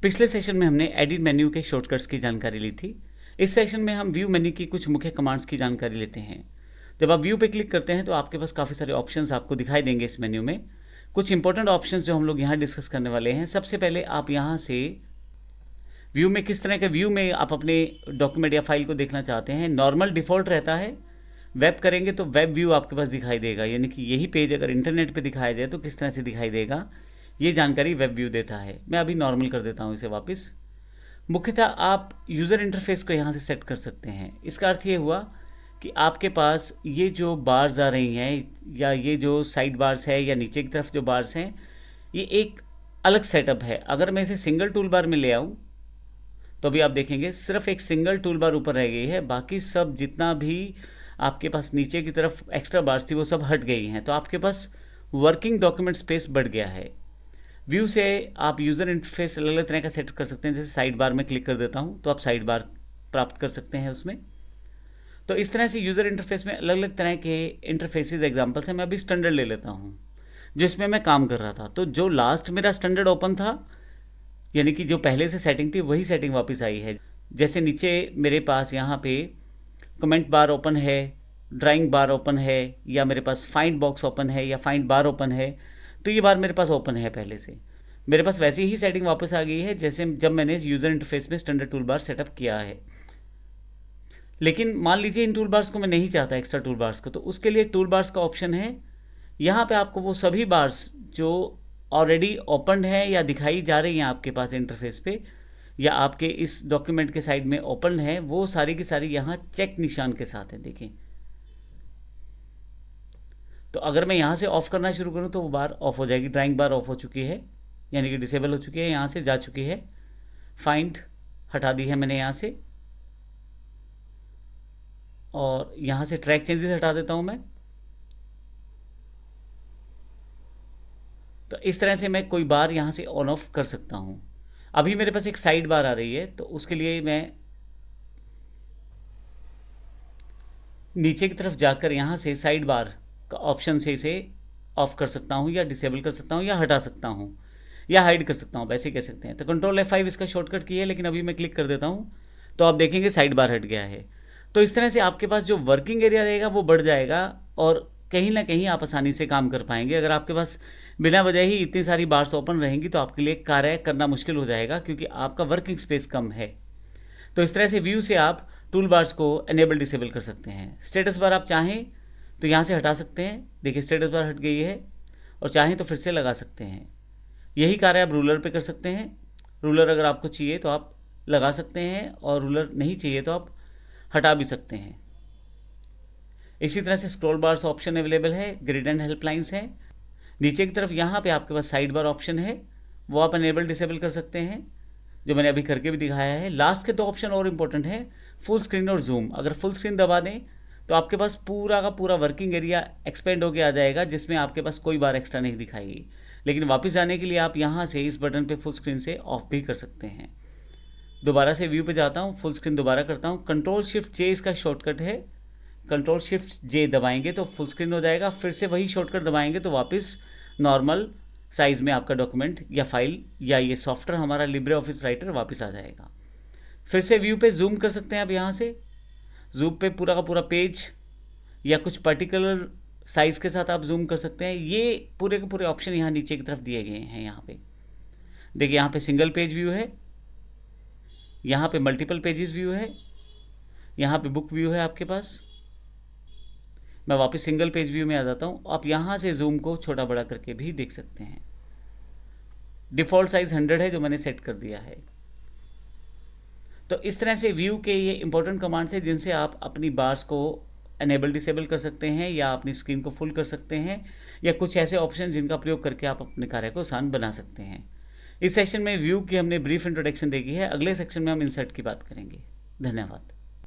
पिछले सेशन में हमने एडिट मेन्यू के शॉर्टकट्स की जानकारी ली थी। इस सेशन में हम व्यू मेन्यू की कुछ मुख्य कमांड्स की जानकारी लेते हैं। जब आप व्यू पे क्लिक करते हैं तो आपके पास काफ़ी सारे ऑप्शंस आपको दिखाई देंगे इस मेन्यू में। कुछ इंपॉर्टेंट ऑप्शंस जो हम लोग यहाँ डिस्कस करने वाले हैं। सबसे पहले आप यहाँ से व्यू में किस तरह के व्यू में आप अपने डॉक्यूमेंट या फाइल को देखना चाहते हैं। नॉर्मल डिफ़ॉल्ट रहता है, वेब करेंगे तो वेब व्यू आपके पास दिखाई देगा, यानी कि यही पेज अगर इंटरनेट पे दिखाया जाए तो किस तरह से दिखाई देगा, ये जानकारी वेब व्यू देता है। मैं अभी नॉर्मल कर देता हूँ इसे वापस। मुख्यतः आप यूज़र इंटरफेस को यहाँ से सेट कर सकते हैं। इसका अर्थ ये हुआ कि आपके पास ये जो बार्स आ रही हैं या ये जो साइड बार्स है या नीचे की तरफ जो बार्स हैं, ये एक अलग सेटअप है। अगर मैं इसे सिंगल टूल बार में ले आऊँ तो अभी आप देखेंगे सिर्फ एक सिंगल टूल बार ऊपर रह गई है, बाकी सब जितना भी आपके पास नीचे की तरफ एक्स्ट्रा बार्स थी वो सब हट गई हैं। तो आपके पास वर्किंग डॉक्यूमेंट स्पेस बढ़ गया है। व्यू से आप यूज़र इंटरफेस अलग अलग तरह का सेट कर सकते हैं। जैसे साइड बार में क्लिक कर देता हूँ तो आप साइड बार प्राप्त कर सकते हैं उसमें। तो इस तरह से यूज़र इंटरफेस में अलग अलग तरह के इंटरफेसेस एग्जांपल्स हैं। मैं अभी स्टैंडर्ड ले लेता हूँ जो इसमें मैं काम कर रहा था। तो जो लास्ट मेरा स्टैंडर्ड ओपन था, यानी कि जो पहले से सेटिंग थी वही सेटिंग वापस आई है। जैसे नीचे मेरे पास यहाँ पे कमेंट बार ओपन है, ड्राइंग बार ओपन है, या मेरे पास फाइंड बॉक्स ओपन है या फाइंड बार ओपन है, तो ये बार मेरे पास ओपन है पहले से। मेरे पास वैसी ही सेटिंग वापस आ गई है जैसे जब मैंने यूज़र इंटरफेस में स्टैंडर्ड टूल बार सेटअप किया है। लेकिन मान लीजिए इन टूल बार्स को मैं नहीं चाहता, एक्स्ट्रा टूल बार्स को, तो उसके लिए टूल बार्स का ऑप्शन है। यहाँ पे आपको वो सभी बार्स जो ऑलरेडी ओपन है या दिखाई जा रही हैं आपके पास इंटरफेस पे या आपके इस डॉक्यूमेंट के साइड में ओपन है, वो सारी की सारी यहाँ चेक निशान के साथ है। देखें, तो अगर मैं यहाँ से ऑफ़ करना शुरू करूँ तो वो बार ऑफ हो जाएगी। ड्राइंग बार ऑफ हो चुकी है, यानी कि डिसेबल हो चुकी है, यहाँ से जा चुकी है। फाइंड हटा दी है मैंने यहाँ से, और यहाँ से ट्रैक चेंजेस हटा देता हूँ मैं। तो इस तरह से मैं कोई बार यहाँ से ऑन ऑफ कर सकता हूँ। अभी मेरे पास एक साइड बार आ रही है, तो उसके लिए मैं नीचे की तरफ जाकर यहाँ से साइड बार का ऑप्शन से इसे ऑफ कर सकता हूँ या डिसेबल कर सकता हूँ या हटा सकता हूँ या हाइड कर सकता हूँ, वैसे कह सकते हैं। तो कंट्रोल F5 इसका शॉर्टकट की है, लेकिन अभी मैं क्लिक कर देता हूँ तो आप देखेंगे साइड बार हट गया है। तो इस तरह से आपके पास जो वर्किंग एरिया रहेगा वो बढ़ जाएगा और कहीं ना कहीं आप आसानी से काम कर पाएंगे। अगर आपके पास बिना वजह ही इतनी सारी बार्स ओपन रहेंगी तो आपके लिए कार्य करना मुश्किल हो जाएगा, क्योंकि आपका वर्किंग स्पेस कम है। तो इस तरह से व्यू से आप टूल बार्स को एनेबल डिसेबल कर सकते हैं। स्टेटस बार आप चाहें तो यहाँ से हटा सकते हैं। देखिए स्टेटस बार हट गई है, और चाहें तो फिर से लगा सकते हैं। यही कार्य आप रूलर पे कर सकते हैं। रूलर अगर आपको चाहिए तो आप लगा सकते हैं, और रूलर नहीं चाहिए तो आप हटा भी सकते हैं। इसी तरह से स्क्रॉल बार्स ऑप्शन अवेलेबल है, ग्रिड एंड हेल्पलाइंस है। नीचे की तरफ यहाँ पे आपके पास साइड बार ऑप्शन है, वो आप एनेबल डिसेबल कर सकते हैं, जो मैंने अभी करके भी दिखाया है। लास्ट के दो ऑप्शन और इम्पोर्टेंट है, फुल स्क्रीन और जूम। अगर फुल स्क्रीन दबा दें तो आपके पास पूरा का पूरा वर्किंग एरिया एक्सपेंड होकर आ जाएगा, जिसमें आपके पास कोई बार एक्स्ट्रा नहीं दिखाएगी। लेकिन वापस जाने के लिए आप यहाँ से इस बटन पे फुल स्क्रीन से ऑफ भी कर सकते हैं। दोबारा से व्यू पे जाता हूँ, फुल स्क्रीन दोबारा करता हूँ। Ctrl+Shift+J इसका शॉर्टकट है। Ctrl+Shift+J दबाएंगे तो फुल स्क्रीन हो जाएगा। फिर से वही शॉर्टकट दबाएंगे तो वापस नॉर्मल साइज़ में आपका डॉक्यूमेंट या फाइल या ये सॉफ्टवेयर हमारा लिब्रे ऑफिस राइटर वापस आ जाएगा। फिर से व्यू पे जूम कर सकते हैं आप। यहाँ से जूम पे पूरा का पूरा पेज या कुछ पर्टिकुलर साइज़ के साथ आप जूम कर सकते हैं। ये पूरे के पूरे ऑप्शन यहाँ नीचे की तरफ दिए गए हैं। यहाँ पे देखिए, यहाँ पे सिंगल पेज व्यू है, यहाँ पे मल्टीपल पेजेस व्यू है, यहाँ पे बुक व्यू है आपके पास। मैं वापस सिंगल पेज व्यू में आ जाता हूँ। आप यहाँ से जूम को छोटा बड़ा करके भी देख सकते हैं। डिफ़ॉल्ट साइज़ 100 है जो मैंने सेट कर दिया है। तो इस तरह से व्यू के ये इंपॉर्टेंट कमांड्स हैं जिनसे आप अपनी बार्स को एनेबल डिसेबल कर सकते हैं या अपनी स्क्रीन को फुल कर सकते हैं, या कुछ ऐसे ऑप्शन जिनका प्रयोग करके आप अपने कार्य को आसान बना सकते हैं। इस सेक्शन में व्यू की हमने ब्रीफ इंट्रोडक्शन देखी है। अगले सेक्शन में हम इंसर्ट की बात करेंगे। धन्यवाद।